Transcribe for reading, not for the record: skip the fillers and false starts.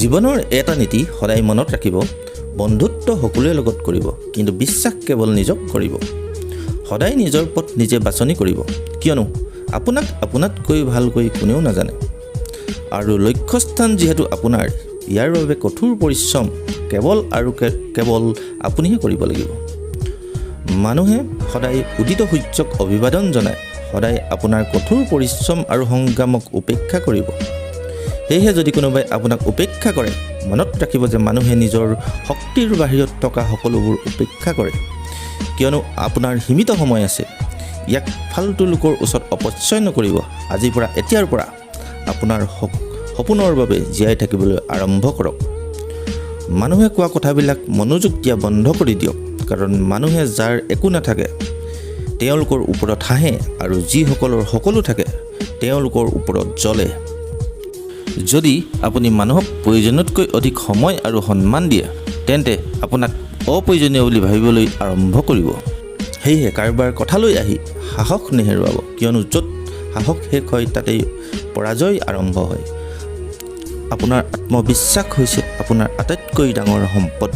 জীৱনৰ এটা নীতি সদায় মনত ৰাখিব, বন্ধুত্ব সকলোৰে লগত কৰিব, কিন্তু বিশ্বাস কেৱল নিজক কৰিব। সদায় নিজৰ পথ নিজে বাছনি কৰিব, কিয়নো আপোনাক আপোনাতকৈ ভালকৈ কোনেও নাজানে। আৰু লক্ষ্যস্থান যিহেতু আপোনাৰ, ইয়াৰ বাবে কঠোৰ পৰিশ্ৰম কেৱল আৰু কেৱল আপুনিহে কৰিব লাগিব। মানুহে সদায় উদিত সূৰ্যক অভিবাদন জনায়, সদায় আপোনাৰ কঠোৰ পৰিশ্ৰম আৰু সংগ্ৰামক উপেক্ষা কৰিব। সেয়েহে যদি কোনোবাই আপোনাক উপেক্ষা কৰে, মনত ৰাখিব যে মানুহে নিজৰ শক্তিৰ বাহিৰত থকা সকলোবোৰ উপেক্ষা কৰে, কিয়নো আপোনাৰ সীমিত সময় আছে। ইয়াক ফাল্টু লোকৰ ওচৰত অপচয় নকৰিব। আজিৰ পৰা, এতিয়াৰ পৰা আপোনাৰ সপোনৰ বাবে জীয়াই থাকিবলৈ আৰম্ভ কৰক। মানুহে কোৱা কথাবিলাক মনোযোগ দিয়া বন্ধ কৰি দিয়ক, কাৰণ মানুহে যাৰ একো নাথাকে তেওঁলোকৰ ওপৰত হাঁহে, আৰু যিসকলৰ সকলো থাকে তেওঁলোকৰ ওপৰত জ্বলে। যদি আপুনি মানুহক প্ৰয়োজনতকৈ অধিক সময় আৰু সন্মান দিয়ে, তেন্তে আপোনাক অপ্ৰয়োজনীয় বুলি ভাবিবলৈ আৰম্ভ কৰিব। সেয়েহে কাৰোবাৰ কথালৈ আহি সাহস নেহেৰুৱাব, কিয়নো য'ত সাহস শেষ হয় তাতেই পৰাজয় আৰম্ভ হয়। আপোনাৰ আত্মবিশ্বাস হৈছে আপোনাৰ আটাইতকৈ ডাঙৰ সম্পদ।